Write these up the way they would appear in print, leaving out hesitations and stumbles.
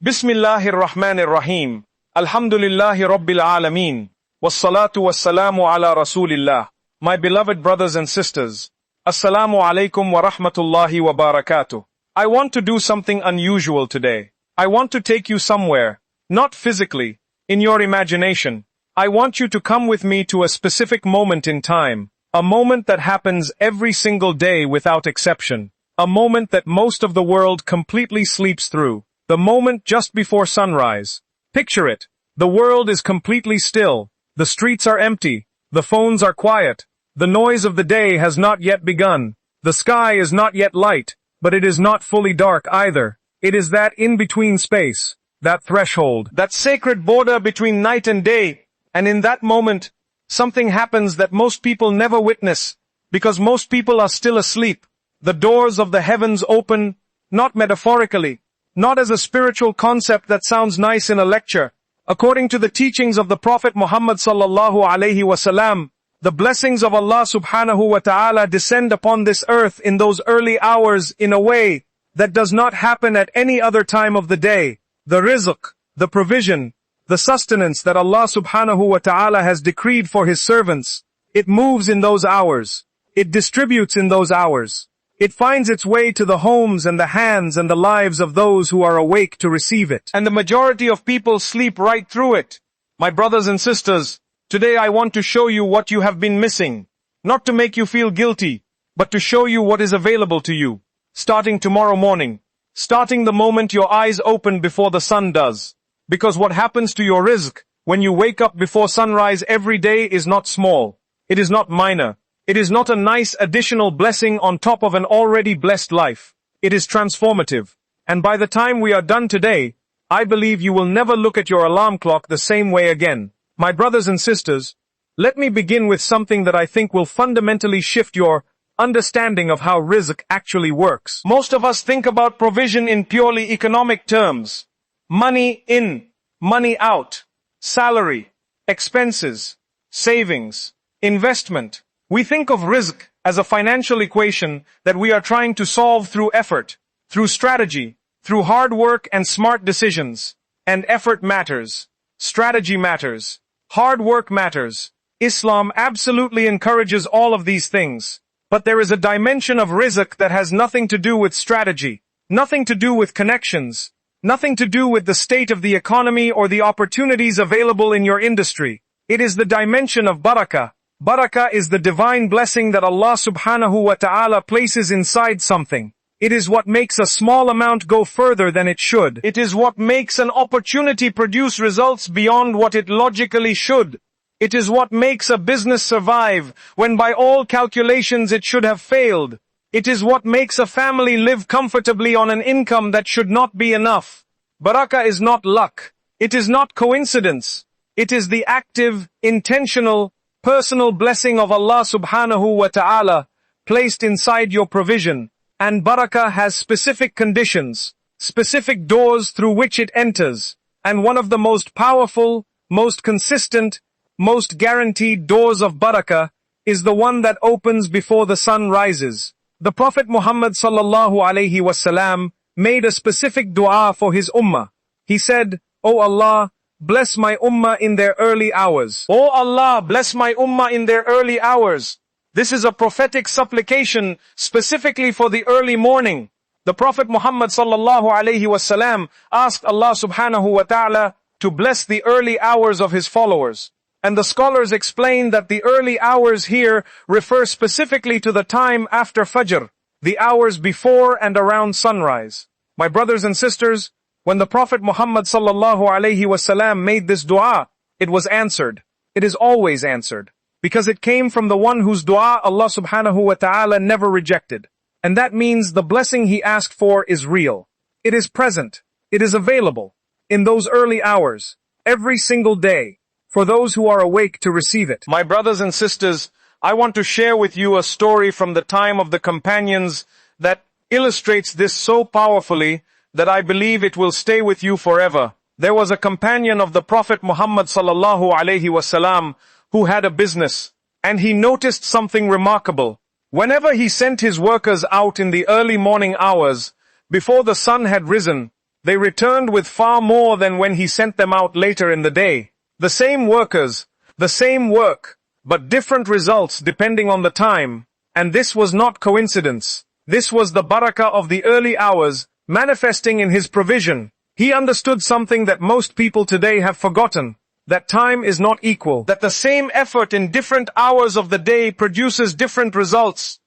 Bismillahir Rahmanir Rahim. Alhamdulillahi Rabbil Alameen. Wassalatu wassalamu ala Rasulillah. My beloved brothers and sisters, Assalamu alaikum wa rahmatullahi wa barakatuh. I want to do something unusual today. I want to take you somewhere, not physically, in your imagination. I want you to come with me to a specific moment in time, a moment that happens every single day without exception, a moment that most of the world completely sleeps through. The moment just before sunrise. Picture it. The world is completely still. The streets are empty. The phones are quiet. The noise of the day has not yet begun. The sky is not yet light, but it is not fully dark either. It is that in-between space, that threshold, that sacred border between night and day. And in that moment, something happens that most people never witness, because most people are still asleep. The doors of the heavens open, not metaphorically, not as a spiritual concept that sounds nice in a lecture. According to the teachings of the Prophet Muhammad sallallahu alaihi wasallam, the blessings of Allah subhanahu wa ta'ala descend upon this earth in those early hours in a way that does not happen at any other time of the day. The rizq, the provision, the sustenance that Allah subhanahu wa ta'ala has decreed for His servants, it moves in those hours. It distributes in those hours. It finds its way to the homes and the hands and the lives of those who are awake to receive it. And the majority of people sleep right through it. My brothers and sisters, today I want to show you what you have been missing. Not to make you feel guilty, but to show you what is available to you. Starting tomorrow morning. Starting the moment your eyes open before the sun does. Because what happens to your rizq when you wake up before sunrise every day is not small. It is not minor. It is not a nice additional blessing on top of an already blessed life. It is transformative. And by the time we are done today, I believe you will never look at your alarm clock the same way again. My brothers and sisters, let me begin with something that I think will fundamentally shift your understanding of how rizq actually works. Most of us think about provision in purely economic terms. Money in, money out, salary, expenses, savings, investment. We think of rizq as a financial equation that we are trying to solve through effort, through strategy, through hard work and smart decisions. And effort matters. Strategy matters. Hard work matters. Islam absolutely encourages all of these things. But there is a dimension of rizq that has nothing to do with strategy, nothing to do with connections, nothing to do with the state of the economy or the opportunities available in your industry. It is the dimension of barakah. Barakah is the divine blessing that Allah subhanahu wa ta'ala places inside something. It is what makes a small amount go further than it should. It is what makes an opportunity produce results beyond what it logically should. It is what makes a business survive when by all calculations it should have failed. It is what makes a family live comfortably on an income that should not be enough. Barakah is not luck. It is not coincidence. It is the active, intentional, personal blessing of Allah subhanahu wa ta'ala placed inside your provision. And barakah has specific conditions, specific doors through which it enters. And one of the most powerful, most consistent, most guaranteed doors of barakah is the one that opens before the sun rises. The Prophet Muhammad sallallahu alaihi wasallam made a specific dua for his ummah. He said, "O Allah, bless my ummah in their early hours." O Allah, bless my ummah in their early hours. This is a prophetic supplication specifically for the early morning. The Prophet Muhammad sallallahu alaihi wasallam asked Allah subhanahu wa ta'ala to bless the early hours of his followers. And the scholars explain that the early hours here refer specifically to the time after Fajr, the hours before and around sunrise. My brothers and sisters, when the Prophet Muhammad sallallahu alaihi wasallam made this dua, it was answered. It is always answered. Because it came from the one whose dua Allah subhanahu wa ta'ala never rejected. And that means the blessing he asked for is real. It is present. It is available. In those early hours. Every single day. For those who are awake to receive it. My brothers and sisters, I want to share with you a story from the time of the companions that illustrates this so powerfully that I believe it will stay with you forever. There was a companion of the Prophet Muhammad sallallahu alaihi wasallam who had a business, and he noticed something remarkable. Whenever he sent his workers out in the early morning hours, before the sun had risen, they returned with far more than when he sent them out later in the day. The same workers, the same work, but different results depending on the time. And this was not coincidence. This was the barakah of the early hours, manifesting in his provision. He understood something that most people today have forgotten, that time is not equal, that the same effort in different hours of the day produces different results,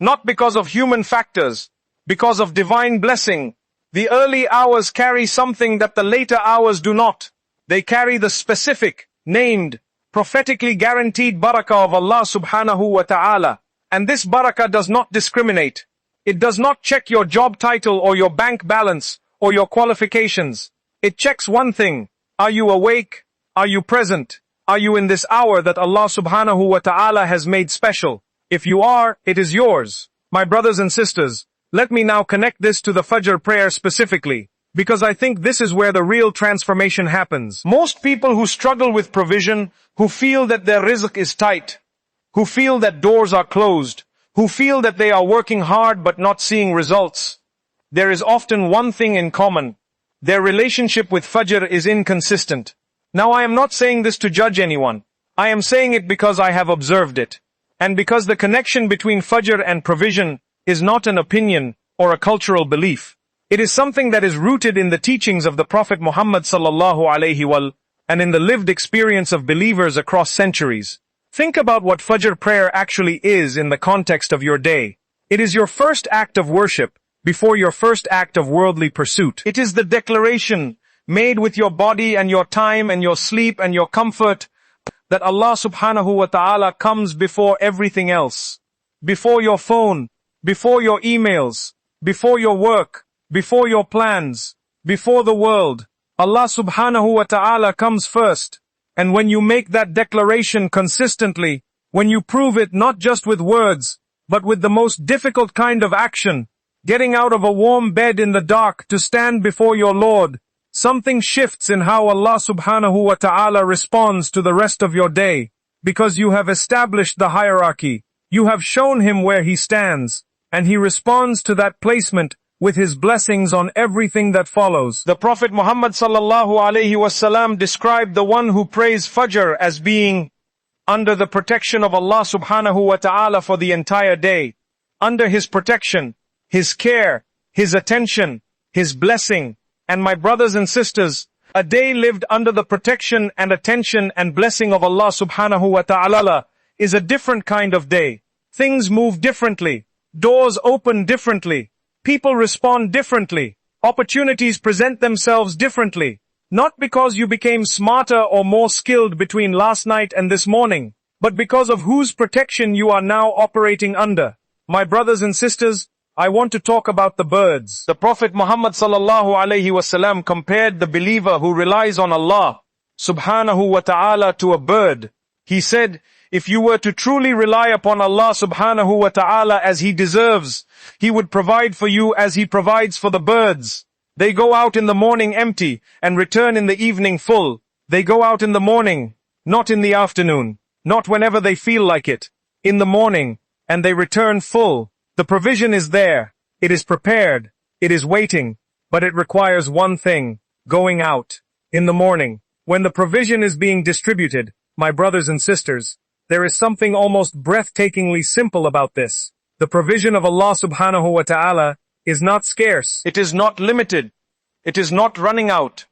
not because of human factors, because of divine blessing. The early hours carry something that the later hours do not. They carry the specific, named, prophetically guaranteed barakah of Allah subhanahu wa ta'ala. And this barakah does not discriminate. It does not check your job title or your bank balance or your qualifications. It checks one thing. Are you awake? Are you present? Are you in this hour that Allah subhanahu wa ta'ala has made special? If you are, it is yours. My brothers and sisters, let me now connect this to the Fajr prayer specifically, because I think this is where the real transformation happens. Most people who struggle with provision, who feel that their rizq is tight, who feel that doors are closed, who feel that they are working hard but not seeing results, there is often one thing in common. Their relationship with Fajr is inconsistent. Now I am not saying this to judge anyone. I am saying it because I have observed it. And because the connection between Fajr and provision is not an opinion or a cultural belief. It is something that is rooted in the teachings of the Prophet Muhammad sallallahu alaihi wasallam and in the lived experience of believers across centuries. Think about what Fajr prayer actually is in the context of your day. It is your first act of worship before your first act of worldly pursuit. It is the declaration made with your body and your time and your sleep and your comfort that Allah subhanahu wa ta'ala comes before everything else. Before your phone, before your emails, before your work, before your plans, before the world. Allah subhanahu wa ta'ala comes first. And when you make that declaration consistently, when you prove it not just with words, but with the most difficult kind of action, getting out of a warm bed in the dark to stand before your Lord, something shifts in how Allah subhanahu wa ta'ala responds to the rest of your day, because you have established the hierarchy, you have shown him where he stands, and he responds to that placement with his blessings on everything that follows. The Prophet Muhammad sallallahu alaihi wasallam described the one who prays Fajr as being under the protection of Allah subhanahu wa ta'ala for the entire day. Under his protection, his care, his attention, his blessing. And my brothers and sisters, a day lived under the protection and attention and blessing of Allah subhanahu wa ta'ala is a different kind of day. Things move differently. Doors open differently. People respond differently. Opportunities present themselves differently. Not because you became smarter or more skilled between last night and this morning, but because of whose protection you are now operating under. My brothers and sisters, I want to talk about the birds. The Prophet Muhammad sallallahu alaihi wasallam compared the believer who relies on Allah subhanahu wa ta'ala to a bird. He said, if you were to truly rely upon Allah subhanahu wa ta'ala as he deserves, he would provide for you as he provides for the birds. They go out in the morning empty and return in the evening full. They go out in the morning, not in the afternoon, not whenever they feel like it. In the morning, and they return full. The provision is there. It is prepared. It is waiting. But it requires one thing, going out. In the morning, when the provision is being distributed, my brothers and sisters, there is something almost breathtakingly simple about this. The provision of Allah subhanahu wa ta'ala is not scarce. It is not limited. It is not running out.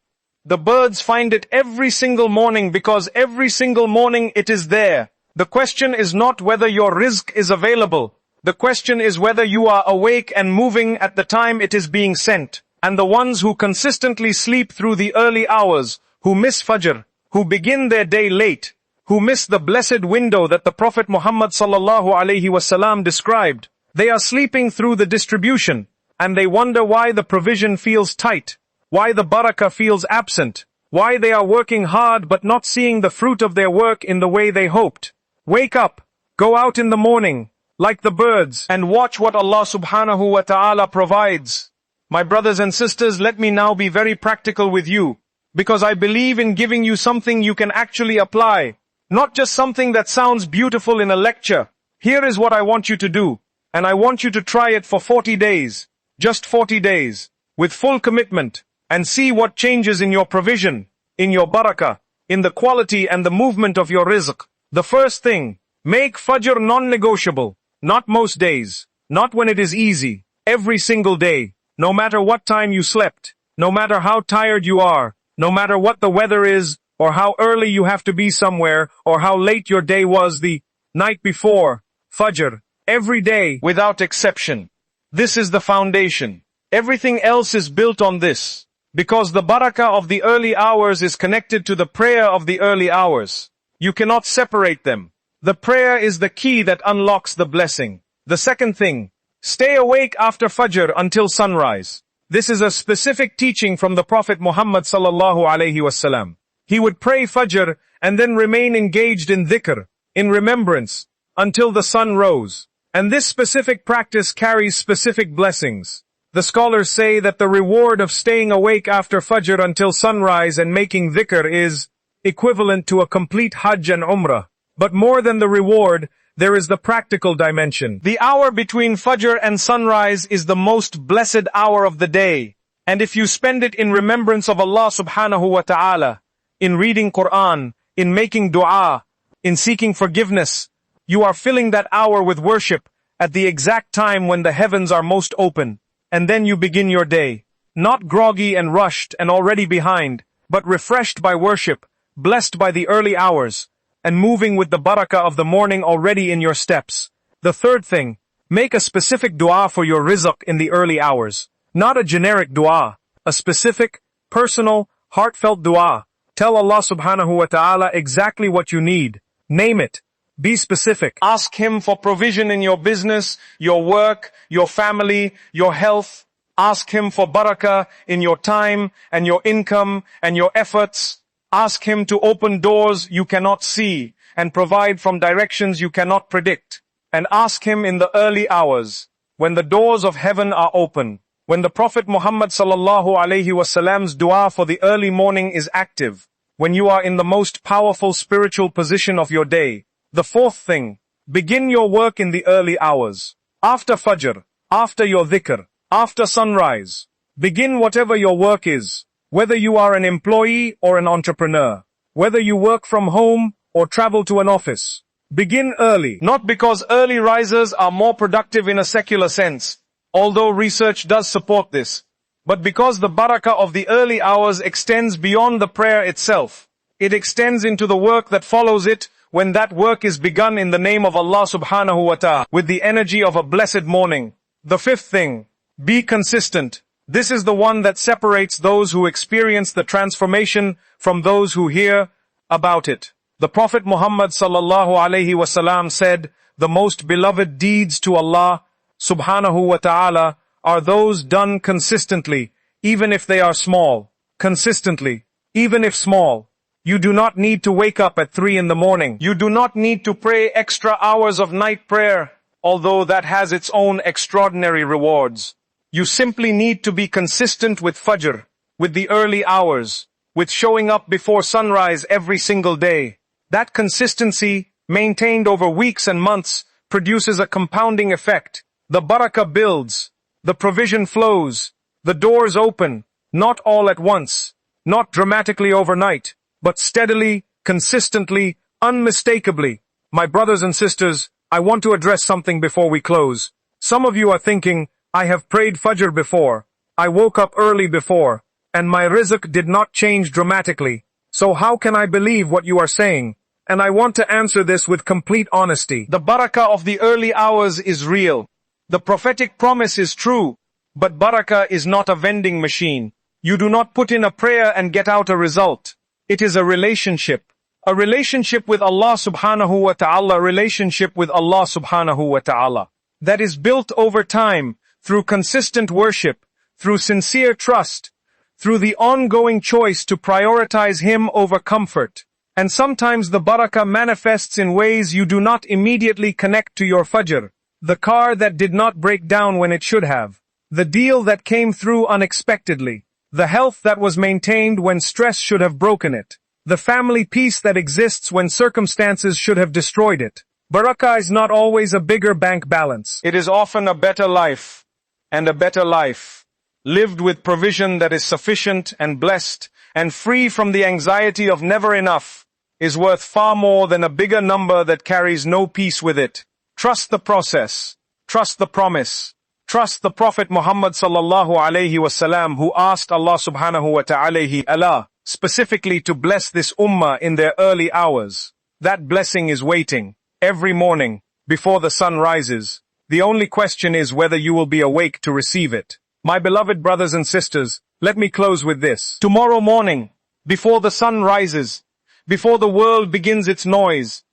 The birds find it every single morning because every single morning it is there. The question is not whether your rizq is available. The question is whether you are awake and moving at the time it is being sent. And the ones who consistently sleep through the early hours, who miss Fajr, who begin their day late, who miss the blessed window that the Prophet Muhammad sallallahu alaihi wasallam described. They are sleeping through the distribution, and they wonder why the provision feels tight, why the barakah feels absent, why they are working hard but not seeing the fruit of their work in the way they hoped. Wake up, go out in the morning, like the birds, and watch what Allah subhanahu wa ta'ala provides. My brothers and sisters, let me now be very practical with you, because I believe in giving you something you can actually apply. Not just something that sounds beautiful in a lecture. Here is what I want you to do, and I want you to try it for 40 days. Just 40 days. With full commitment. and see what changes in your provision, in your barakah, in the quality and the movement of your rizq. The first thing, make Fajr non-negotiable. Not most days, not when it is easy, every single day, no matter what time you slept, no matter how tired you are, no matter what the weather is, or how early you have to be somewhere, or how late your day was the night before. Fajr, every day, without exception. This is the foundation. Everything else is built on this, because the barakah of the early hours is connected to the prayer of the early hours. You cannot separate them. The prayer is the key that unlocks the blessing. The second thing, stay awake after Fajr until sunrise. This is a specific teaching from the Prophet Muhammad sallallahu alaihi wasallam. He would pray Fajr and then remain engaged in dhikr, in remembrance, until the sun rose. And this specific practice carries specific blessings. The scholars say that the reward of staying awake after Fajr until sunrise and making dhikr is equivalent to a complete Hajj and Umrah. But more than the reward, there is the practical dimension. The hour between Fajr and sunrise is the most blessed hour of the day. And if you spend it in remembrance of Allah subhanahu wa ta'ala, in reading Quran, in making dua, in seeking forgiveness, you are filling that hour with worship at the exact time when the heavens are most open. And then you begin your day, not groggy and rushed and already behind, but refreshed by worship, blessed by the early hours, and moving with the barakah of the morning already in your steps. The third thing, make a specific dua for your rizq in the early hours. Not a generic dua, a specific, personal, heartfelt dua. Tell Allah subhanahu wa ta'ala exactly what you need. Name it. Be specific. Ask Him for provision in your business, your work, your family, your health. Ask Him for barakah in your time and your income and your efforts. Ask Him to open doors you cannot see and provide from directions you cannot predict. And ask Him in the early hours, when the doors of heaven are open, when the Prophet Muhammad sallallahu alaihi wasallam's dua for the early morning is active, when you are in the most powerful spiritual position of your day. The fourth thing, begin your work in the early hours. After Fajr, after your dhikr, after sunrise. Begin whatever your work is. Whether you are an employee or an entrepreneur, whether you work from home or travel to an office, begin early. Not because early risers are more productive in a secular sense, although research does support this, but because the barakah of the early hours extends beyond the prayer itself. It extends into the work that follows it when that work is begun in the name of Allah subhanahu wa ta'ala, with the energy of a blessed morning. The fifth thing, be consistent. This is the one that separates those who experience the transformation from those who hear about it. The Prophet Muhammad sallallahu alaihi wasallam said, the most beloved deeds to Allah subhanahu wa ta'ala are those done consistently, even if they are small. Consistently, even if small. You do not need to wake up at 3 in the morning. You do not need to pray extra hours of night prayer, although that has its own extraordinary rewards. You simply need to be consistent with Fajr, with the early hours, with showing up before sunrise every single day. That consistency, maintained over weeks and months, produces a compounding effect. The barakah builds, the provision flows, the doors open, not all at once, not dramatically overnight, but steadily, consistently, unmistakably. My brothers and sisters, I want to address something before we close. Some of you are thinking, I have prayed Fajr before, I woke up early before, and my rizq did not change dramatically. So how can I believe what you are saying? And I want to answer this with complete honesty. The barakah of the early hours is real. The prophetic promise is true, but barakah is not a vending machine. You do not put in a prayer and get out a result. It is a relationship with Allah subhanahu wa ta'ala, relationship with Allah subhanahu wa ta'ala, that is built over time, through consistent worship, through sincere trust, through the ongoing choice to prioritize Him over comfort. And sometimes the barakah manifests in ways you do not immediately connect to your Fajr. The car that did not break down when it should have. The deal that came through unexpectedly. The health that was maintained when stress should have broken it. The family peace that exists when circumstances should have destroyed it. Barakah is not always a bigger bank balance. It is often a better life. And a better life lived with provision that is sufficient and blessed, and free from the anxiety of never enough, is worth far more than a bigger number that carries no peace with it. Trust the process. Trust the promise. Trust the Prophet Muhammad sallallahu alayhi wasallam, who asked Allah subhanahu wa ta'ala specifically to bless this ummah in their early hours. That blessing is waiting every morning before the sun rises. The only question is whether you will be awake to receive it. My beloved brothers and sisters, let me close with this. Tomorrow morning, before the sun rises, before the world begins its noise,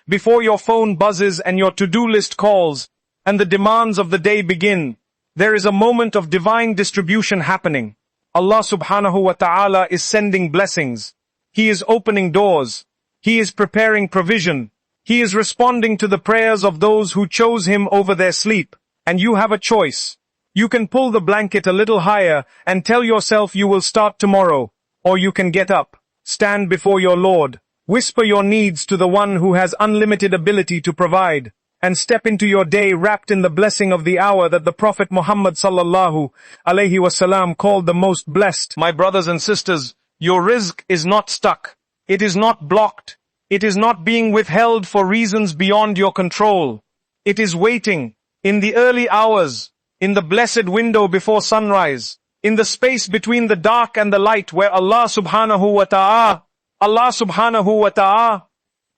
before your phone buzzes and your to-do list calls, and the demands of the day begin, there is a moment of divine distribution happening. Allah subhanahu wa ta'ala is sending blessings. He is opening doors. He is preparing provision. He is responding to the prayers of those who chose Him over their sleep. And you have a choice. You can pull the blanket a little higher and tell yourself you will start tomorrow. Or you can get up, stand before your Lord, whisper your needs to the one who has unlimited ability to provide, and step into your day wrapped in the blessing of the hour that the Prophet Muhammad sallallahu alayhi wasallam called the most blessed. My brothers and sisters, your rizq is not stuck. It is not blocked. It is not being withheld for reasons beyond your control. It is waiting in the early hours, in the blessed window before sunrise, in the space between the dark and the light, where Allah subhanahu wa ta'ala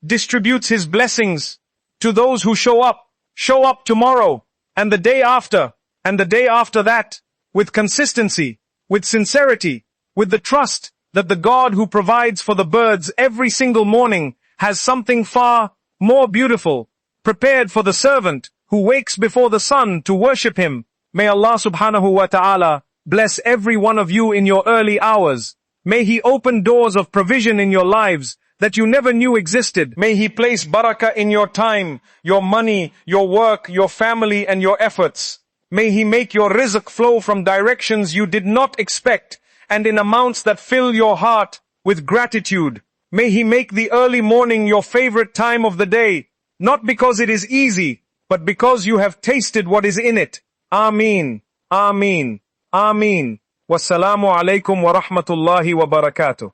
distributes His blessings to those who show up tomorrow, and the day after, and the day after that, with consistency, with sincerity, with the trust that the God who provides for the birds every single morning has something far more beautiful prepared for the servant who wakes before the sun to worship Him. May Allah subhanahu wa ta'ala bless every one of you in your early hours. May He open doors of provision in your lives that you never knew existed. May He place barakah in your time, your money, your work, your family, and your efforts. May He make your rizq flow from directions you did not expect and in amounts that fill your heart with gratitude. May He make the early morning your favorite time of the day, not because it is easy, but because you have tasted what is in it. Ameen. Ameen. Ameen. Wassalamu alaikum wa rahmatullahi wa barakatuh.